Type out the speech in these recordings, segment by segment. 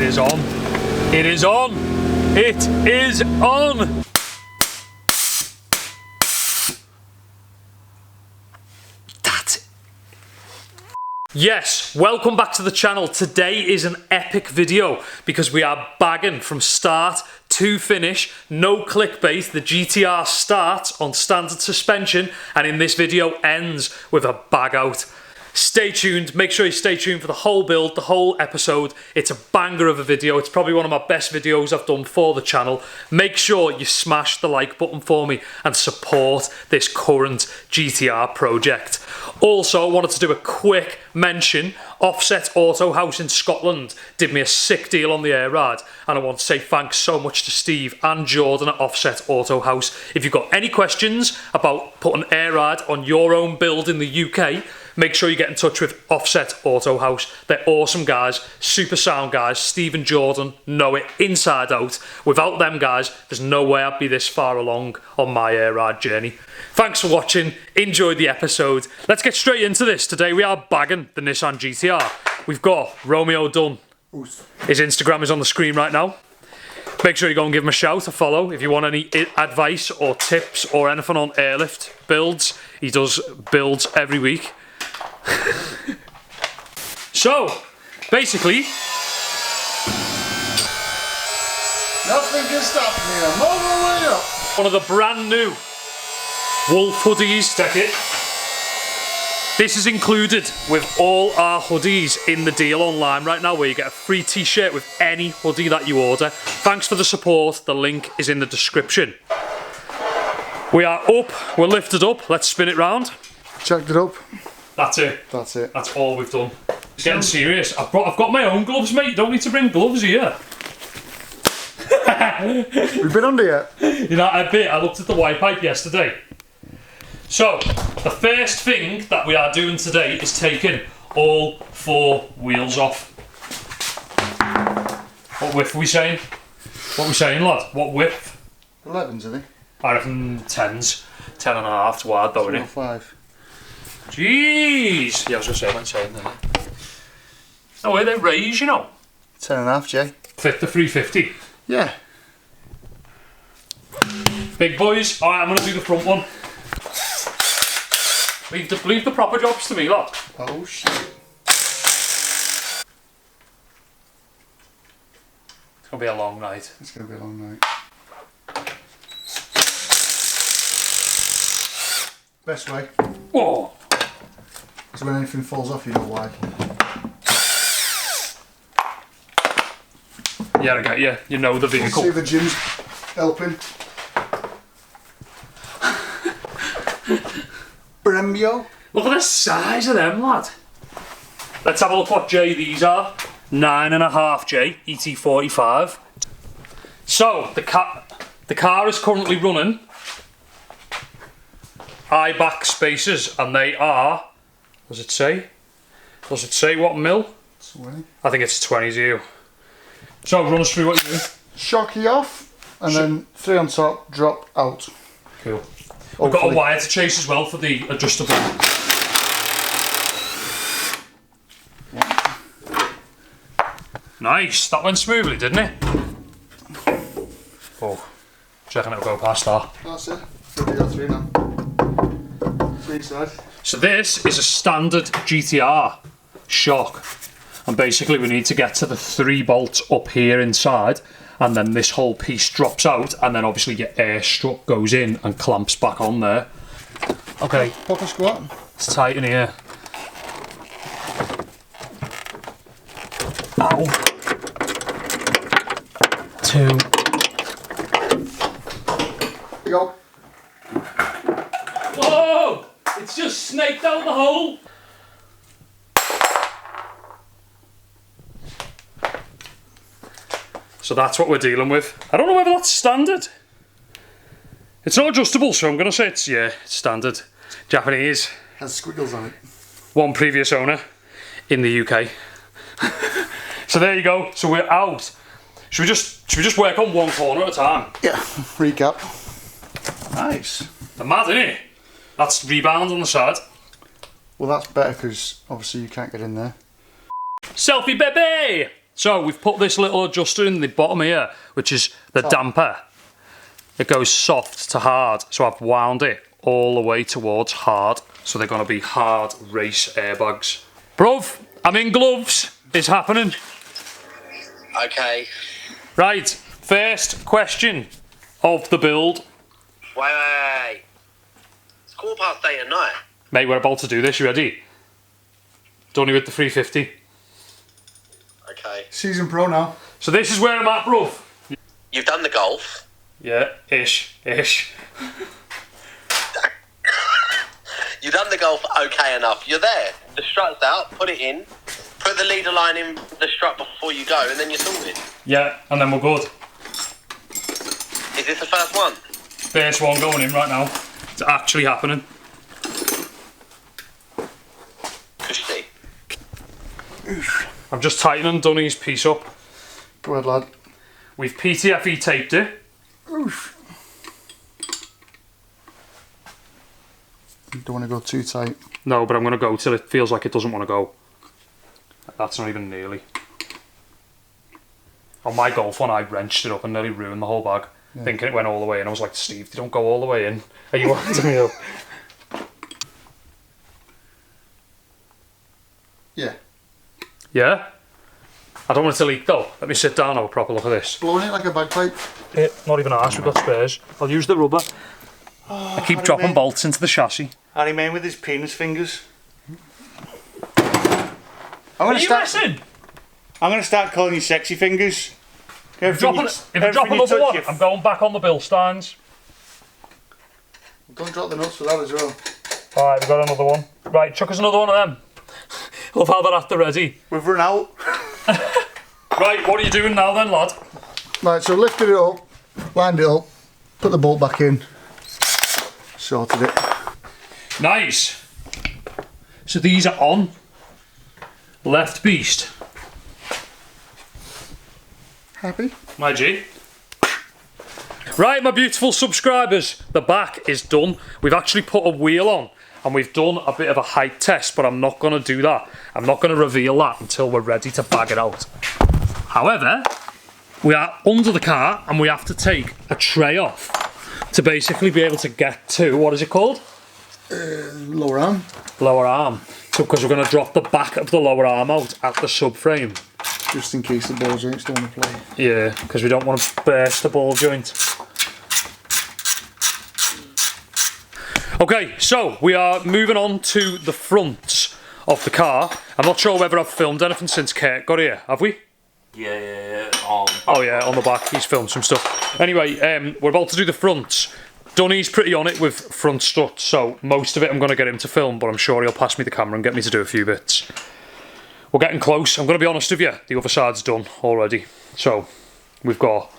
It is on. It is on. It is on. That's it. Yes, welcome back to the channel. Today is an epic video because we are bagging from start to finish. No clickbait. The GTR starts on standard suspension and in this video ends with a bag out. Stay tuned, make sure you stay tuned for the whole build, the whole episode. It's a banger of a video. It's probably one of my best videos I've done for the channel. Make sure you smash the like button for me and support this current GTR project. Also, I wanted to do a quick mention. Offset Auto House in Scotland did me a sick deal on the air ride, and I want to say thanks so much to Steve and Jordan at Offset Auto House. If you've got any questions about putting air ride on your own build in the UK, make sure you get in touch with Offset Auto House. They're awesome guys, super sound guys. Steve and Jordan know it inside out. Without them guys, there's no way I'd be this far along on my air ride journey. Thanks for watching, enjoy the episode. Let's get straight into this. Today we are bagging the Nissan Gtr. We've got Romeo Dunn. His Instagram is on the screen right now. Make sure you go and give him a shout, a follow. If you want any advice or tips or anything on airlift builds, he does builds every week. So, basically, nothing can stop me. I'm all the way up. one of the brand new Wolf hoodies. Check it. This is included with all our hoodies in the deal online right now, where you get a free t-shirt with any hoodie that you order. Thanks for the support. The link is in the description. We are up. We're lifted up. Let's spin it round. Checked it up. That's it. That's it. That's all we've done. It's getting serious. I've got my own gloves, mate. You don't need to bring gloves here. We've been under yet? You know, I looked at the white pipe yesterday. So, the first thing that we are doing today is taking all four wheels off. What width are we saying? What are we saying, lad? What width? 11s, are they? I reckon 10s. 10 and a half wide though, innit? 5. Jeez! Yeah, I was going to say, I went saying then. No way, they raise, you know. 10.5, Jay. Fit the 350. Yeah. Big boys. Alright, I'm going to do the front one. Leave the proper jobs to me, lot. Oh shit. It's going to be a long night. It's going to be a long night. Best way. Whoa! So when anything falls off, you know why. Yeah, I get you. You know the vehicle. See the gym's helping. Brembio. Look at the size of them, lad. Let's have a look what J these are. 9.5 J ET45. So the car is currently running high back spacers, and they are. Does it say? Does it say what mil? 20. I think it's 20. So run us through what you do. Shocky off, and then 3 on top, drop out. Cool. We've got a wire to chase as well for the adjustable. Nice, that went smoothly, didn't it? Oh, checking it'll go past that. That's it. So we got 3 now. 3 inside. So this is a standard GTR shock. And basically we need to get to the 3 bolts up here inside, and then this whole piece drops out, and then obviously your air strut goes in and clamps back on there. Okay. Pop a squat. It's tight in here. Ow. 2. Here you go. Whoa! It's just snaked out the hole. So that's what we're dealing with. I don't know whether that's standard. It's not adjustable, so I'm going to say it's standard. Japanese. Has squiggles on it. One previous owner in the UK. So there you go. So we're out. Should we just work on one corner at a time? Yeah. Recap. Nice. They're mad, isn't it? That's rebound on the side. Well, that's better because obviously you can't get in there. Selfie baby! So we've put this little adjuster in the bottom here, which is the damper. It goes soft to hard, so I've wound it all the way towards hard. So they're going to be hard race airbags. Bruv, I'm in gloves. It's happening. Okay. Right, first question of the build. Wait. It's 8:15 at night. Mate, we're about to do this. You ready? Dunny with the 350. Okay. Season pro now. So this is where I'm at, bruv. You've done the golf. Yeah, ish. You've done the golf okay enough. You're there. The strut's out. Put it in. Put the leader line in the strut before you go, and then you're sorted. Yeah, and then we're good. Is this the first one? First one going in right now. It's actually happening. Cushy. I'm just tightening Dunny's piece up. Go ahead, lad. We've PTFE taped it. Oof. Don't want to go too tight. No, but I'm going to go till it feels like it doesn't want to go. That's not even nearly. On my golf one, I wrenched it up and nearly ruined the whole bag, thinking it went all the way in. I was like, Steve, you don't go all the way in. Are you winding me up? Yeah. Yeah? I don't want it to leak though. Let me sit down and have a proper look at this. Blowing it like a bagpipe. Not even arse, we've got spares. I'll use the rubber. Oh, I keep dropping bolts into the chassis. Harry Man with his penis fingers. Are you messing? I'm going to start calling you sexy fingers. If you drop another one, I'm going back on the Bilsteins. Don't drop the nuts for that as well. Alright, we've got another one. Right, chuck us another one of them. Love how they're at the ready. We've run out. Right, what are you doing now then, lad? Right, so lifted it up, lined it up, put the bolt back in, sorted it. Nice. So these are on. Left beast. Happy? My G. Right, my beautiful subscribers, the back is done. We've actually put a wheel on and we've done a bit of a height test, but I'm not going to do that. I'm not going to reveal that until we're ready to bag it out. However, we are under the car and we have to take a tray off to basically be able to get to, what is it called? Lower arm. Lower arm. So because we're going to drop the back of the lower arm out at the subframe. Just in case the ball joints don't want to play. Yeah, because we don't want to burst the ball joint. Okay, so we are moving on to the front of the car. I'm not sure whether I've filmed anything since Kurt got here, have we? Yeah. Oh yeah, on the back, he's filmed some stuff. Anyway, we're about to do the fronts. Dunny's pretty on it with front struts, so most of it I'm going to get him to film, but I'm sure he'll pass me the camera and get me to do a few bits. We're getting close. I'm going to be honest with you, the other side's done already. So, we've got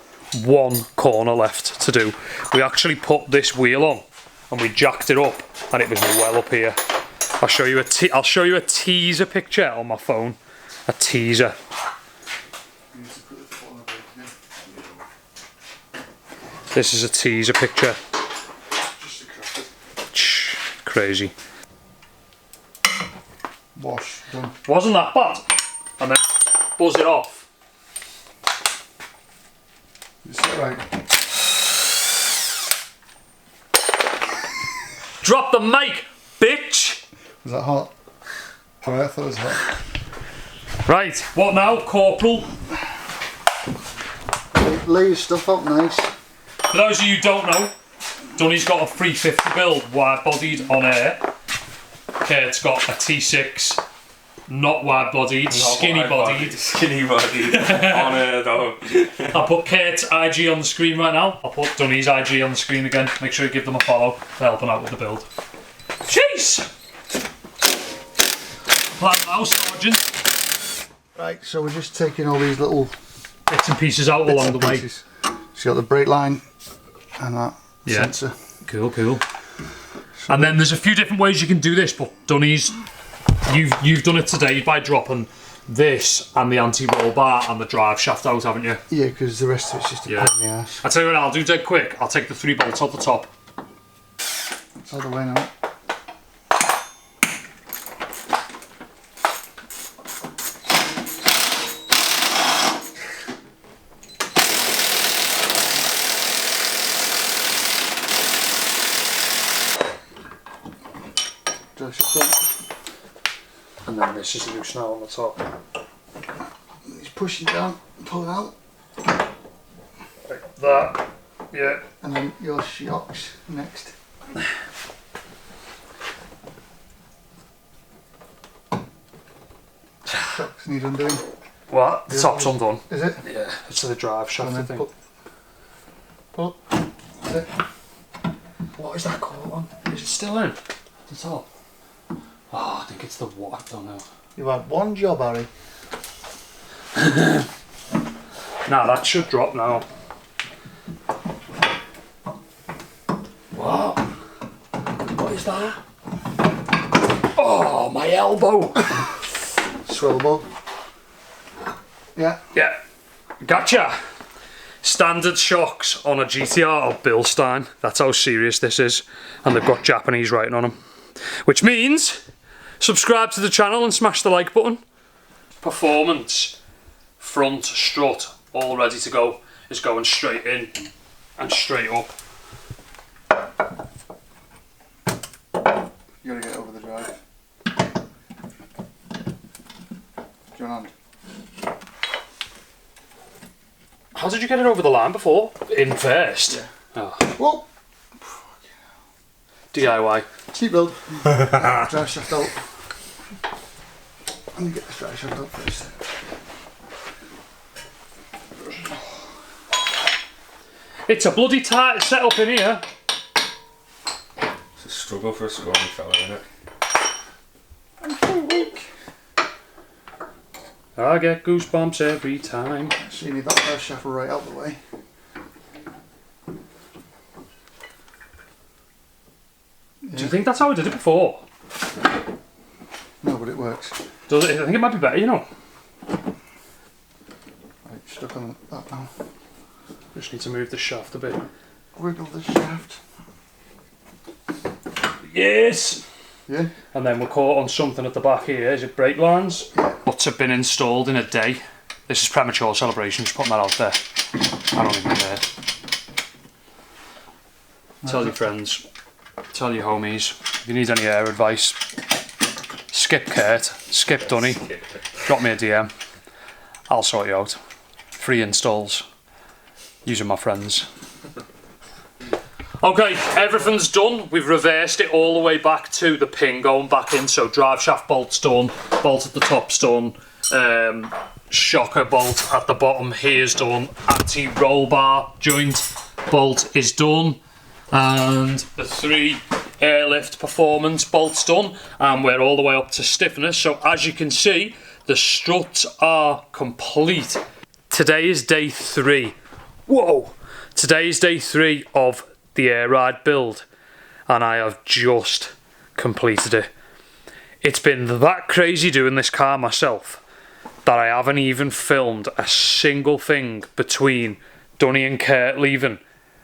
one corner left to do. We actually put this wheel on, and we jacked it up, and it was well up here. I'll show you a teaser picture on my phone. A teaser. This is a teaser picture. Crazy. Wash, done. Wasn't that bad? And then buzz it off. Is that right? Drop the mic, bitch! Was that hot? Alright, I thought it was hot. Right, what now, Corporal? Lay your stuff out nice. For those of you who don't know, Dunny's got a 350 build, wide-bodied on air. Kurt's got a T6, not wide-bodied, skinny-bodied. Skinny-bodied. On air though. I'll put Kurt's IG on the screen right now. I'll put Dunny's IG on the screen again. Make sure you give them a follow. They're helping out with the build. Jeez! Plan now, Sergeant. Right, so we're just taking all these little Bits and pieces out along the way. pieces. So you got the brake line and that sensor. Cool, cool. And then there's a few different ways you can do this, but Dunny's, you've done it today by dropping this and the anti-roll bar and the drive shaft out, haven't you? Yeah, because the rest of it's just a pain in the ass. I'll tell you what I'll do dead quick. I'll take the 3 bolts off the top. It's all the way now. And then this is loose now on the top. Just push it down, pull it out. Like that. Yeah. And then your shocks next. Shocks need undoing. What? The top's undone. Is it? Yeah. It's the drive shaft, And I then think. pull. That's it. What is that called on? Is it still in? The top? Oh, I think it's the what? I don't know. You've had one job, Harry. Nah, that should drop now. What? What is that? Oh, my elbow! Swell ball. Yeah. Yeah. Gotcha! Standard shocks on a GTR or Bilstein. That's how serious this is. And they've got Japanese writing on them. Which means, subscribe to the channel and smash the like button. Performance, front strut, all ready to go, is going straight in and straight up. You gotta get over the drive. Do you want a hand? How did you get it over the line before? In first? Yeah. Oh. Whoa! DIY. Cheap build. Drive shaft out. Let me get the drive shaft out first. It's a bloody tight setup in here. It's a struggle for a scrawny fella, isn't it? I'm so weak. I get goosebumps every time. So you need that drive shaft right out the way. Do you think that's how I did it before? No, but it works. Does it? I think it might be better, you know. Right, stuck on that now. Just need to move the shaft a bit. Wiggle the shaft. Yes! Yeah. And then we're caught on something at the back here. Is it brake lines? Lots have been installed in a day. This is premature celebration, just putting that out there. I don't even care. Tell your friends, tell your homies, if you need any air advice, skip Kurt, skip Dunny, drop me a DM. I'll sort you out. Free installs. Using my friends. Okay, everything's done. We've reversed it all the way back to the pin going back in. So drive shaft bolt's done, bolt at the top's done, shocker bolt at the bottom here's done, anti-roll bar joint bolt is done, and the 3 airlift performance bolts done, and we're all the way up to stiffness. So as you can see, the struts are complete. Today is day 3. Whoa! Today is day 3 of the air ride build, and I have just completed it. It's been that crazy doing this car myself that I haven't even filmed a single thing between Dunny and Kurt leaving,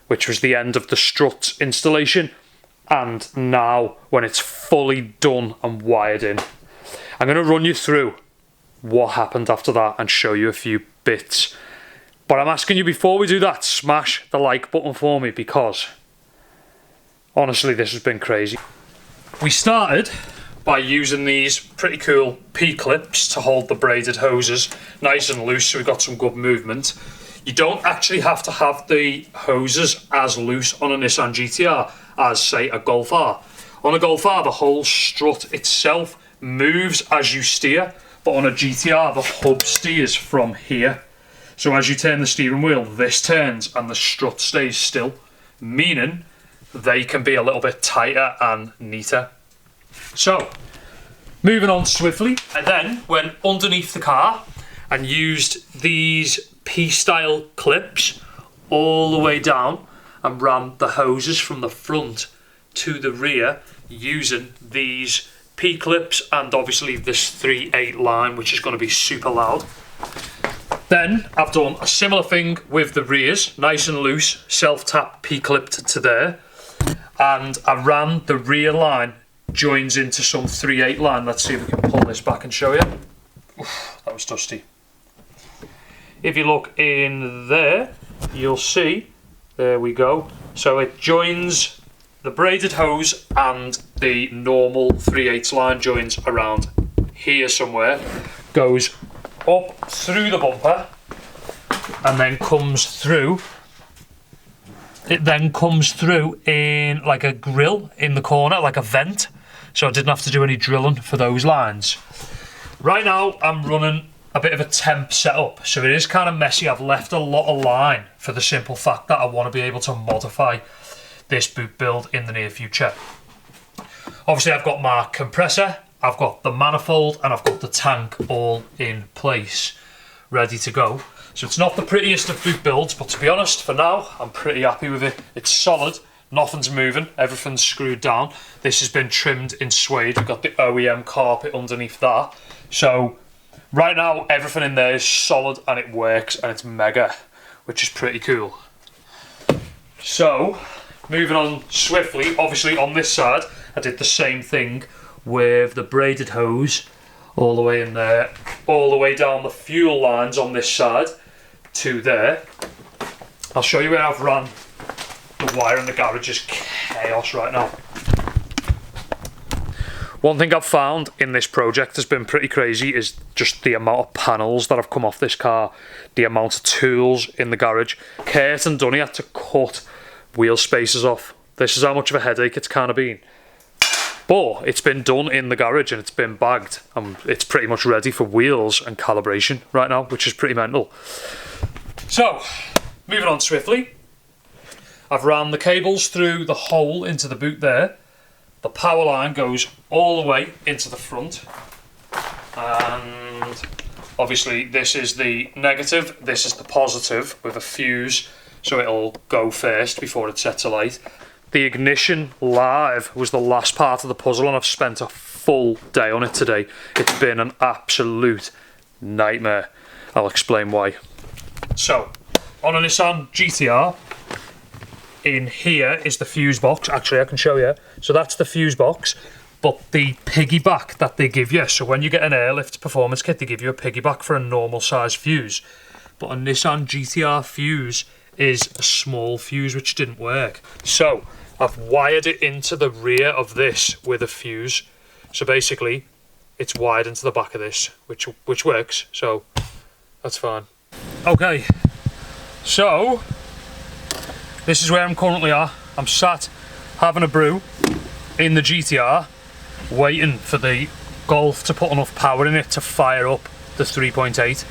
which was the end of the struts installation, and now when it's fully done and wired in. I'm going to run you through what happened after that and show you a few bits. But I'm asking you, before we do that, smash the like button for me, because honestly this has been crazy. We started by using these pretty cool P-clips to hold the braided hoses nice and loose, so we got some good movement. You don't actually have to have the hoses as loose on a Nissan Gtr as, say, a Golf R. On a Golf R, the whole strut itself moves as you steer, but on a GTR, the hub steers from here. So as you turn the steering wheel, this turns and the strut stays still, meaning they can be a little bit tighter and neater. So, moving on swiftly, I then went underneath the car and used these P-style clips all the way down and ran the hoses from the front to the rear using these P-clips and obviously this 3/8 line, which is going to be super loud. Then I've done a similar thing with the rears, nice and loose, self-tap P-clipped to there, and I ran the rear line joins into some 3/8 line. Let's see if we can pull this back and show you. Oof, that was dusty. If you look in there, you'll see, there we go. So it joins the braided hose and the normal 3/8 line joins around here somewhere, goes up through the bumper, and then comes through. It then comes through in like a grill in the corner, like a vent. So I didn't have to do any drilling for those lines. Right now, I'm running a bit of a temp setup, so it is kind of messy. I've left a lot of line for the simple fact that I want to be able to modify this boot build in the near future. Obviously, I've got my compressor, I've got the manifold, and I've got the tank all in place, ready to go. So it's not the prettiest of boot builds, but to be honest, for now, I'm pretty happy with it. It's solid, nothing's moving, everything's screwed down. This has been trimmed in suede. We've got the OEM carpet underneath that. So right now, everything in there is solid and it works and it's mega, which is pretty cool. So, moving on swiftly, obviously on this side, I did the same thing with the braided hose all the way in there, all the way down the fuel lines on this side to there. I'll show you where I've run the wire in the garage. Is chaos right now. One thing I've found in this project has been pretty crazy is just the amount of panels that have come off this car, the amount of tools in the garage. Kurt and Dunny had to cut wheel spacers off. This is how much of a headache it's kind of been. But it's been done in the garage and it's been bagged and it's pretty much ready for wheels and calibration right now, which is pretty mental. So, moving on swiftly. I've ran the cables through the hole into the boot there. The power line goes all the way into the front. And obviously this is the negative, this is the positive with a fuse, so it'll go first before it sets alight. The ignition live was the last part of the puzzle and I've spent a full day on it today. It's been an absolute nightmare. I'll explain why. So, on a Nissan Gtr, in here is the fuse box. Actually, I can show you. So that's the fuse box, but the piggyback that they give you. So when you get an airlift performance kit, they give you a piggyback for a normal size fuse. But a Nissan Gtr fuse is a small fuse, which didn't work. So I've wired it into the rear of this with a fuse. So basically, it's wired into the back of this, which works. So that's fine. Okay, so this is where I'm currently at. I'm sat having a brew in the GTR, waiting for the Golf to put enough power in it to fire up the 3.8.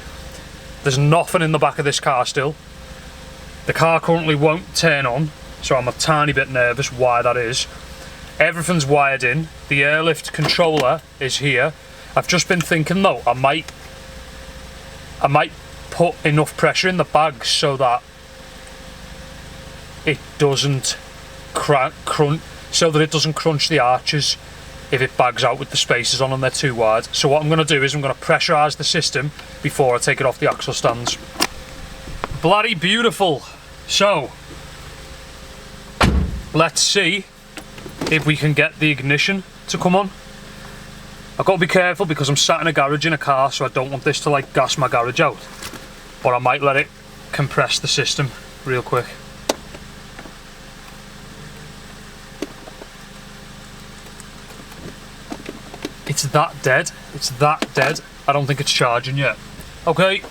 There's nothing in the back of this car still. The car currently won't turn on, so I'm a tiny bit nervous why that is. Everything's wired in. The airlift controller is here. I've just been thinking though, I might put enough pressure in the bags so that it doesn't crunch, so that it doesn't crunch the arches if it bags out with the spacers on and they're too wide. So what I'm going to do is I'm going to pressurise the system before I take it off the axle stands. Bloody beautiful. So let's see if we can get the ignition to come on. I've got to be careful because I'm sat in a garage in a car, so I don't want this to like gas my garage out, but I might let it compress the system real quick. It's that dead. It's that dead. I don't think it's charging yet. Okay,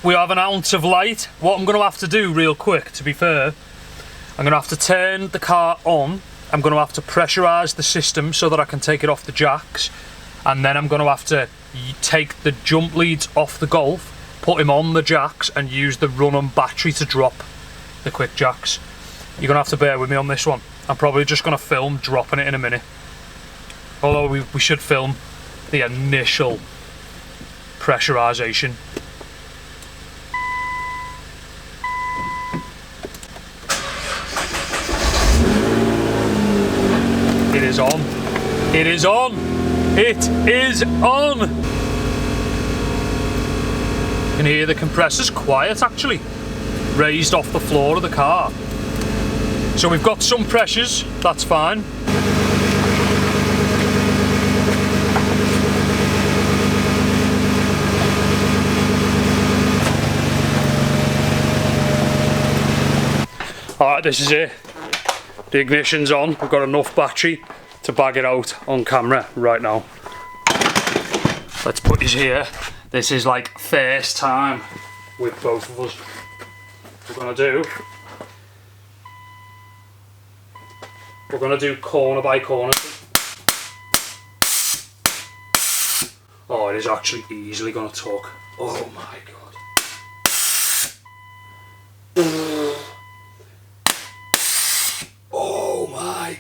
we have an ounce of light. What I'm going to have to do real quick, to be fair, I'm going to have to turn the car on. I'm going to have to pressurise the system so that I can take it off the jacks. And then I'm going to have to take the jump leads off the Golf, put him on the jacks and use the run-on battery to drop the quick jacks. You're going to have to bear with me on this one. I'm probably just going to film dropping it in a minute. Although we should film the initial pressurisation. It is on. It is on. It is on. You can hear the compressor's quiet actually, raised off the floor of the car. So we've got some pressures, that's fine. Alright, this is it. The ignition's on. We've got enough battery to bag it out on camera right now. let's put this here. This is like first time with both of us. We're gonna do corner by corner. Oh, it is actually easily gonna tuck. Oh my god. Oh my.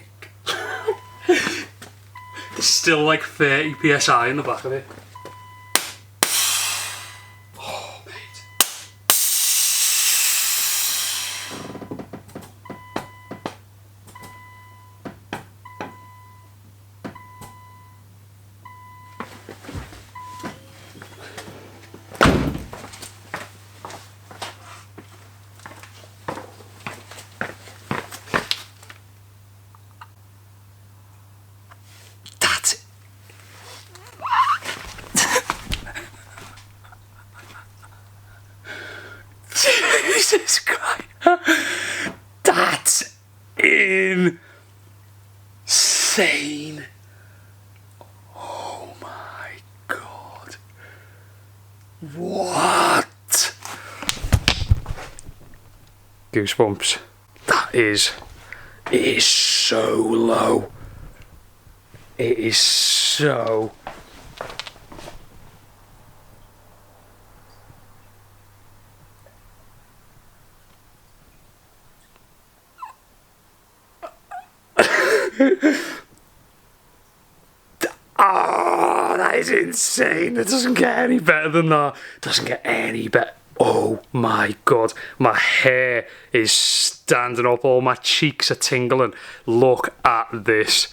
There's still like 30 psi in the back of it. Oh, mate. Jesus Christ. That's insane. Oh my god. What? Goosebumps. It is so low. It is so... Oh, that is insane. It doesn't get any better than that. It doesn't get any better. Oh my god. My hair is standing up. All my cheeks are tingling. Look at this.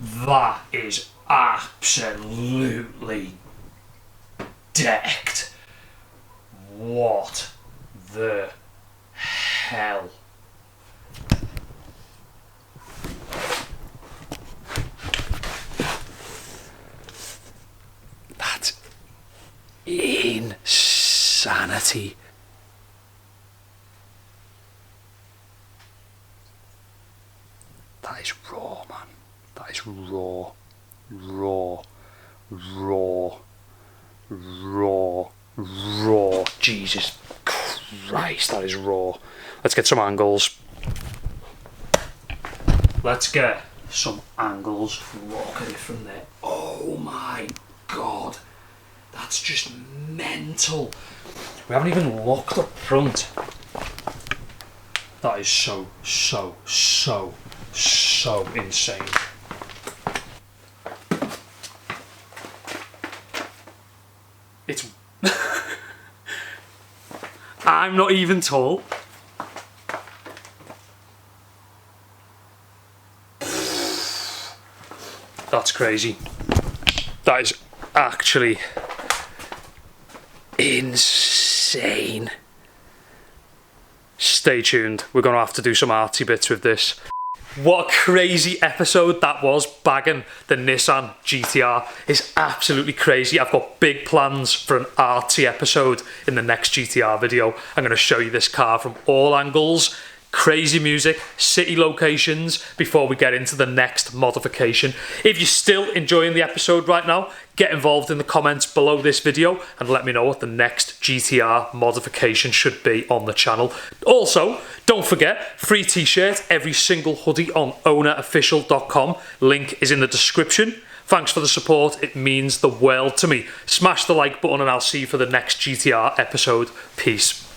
That is absolutely decked. What the hell? That's insanity. That is raw, man. That is raw. Raw. Raw. Raw. Raw. Jesus Christ, that is raw. Let's get some angles. Let's get some angles. Look at it from there. Oh my god. That's just mental. We haven't even looked up front. That is so insane. It's... I'm not even tall. That's crazy. That is actually insane. Stay tuned. We're going to have to do some artsy bits with this. What a crazy episode that was, bagging the Nissan Gtr. It's absolutely crazy. I've got big plans for an artsy episode in the next Gtr video. I'm going to show you this car from all angles. Crazy music, city locations before we get into the next modification. If you're still enjoying the episode right now, get involved in the comments below this video and let me know what the next GTR modification should be on the channel. Also, don't forget, free t-shirt, every single hoodie on OWNAofficial.com. Link is in the description. Thanks for the support, it means the world to me. Smash the like button and I'll see you for the next GTR episode. Peace.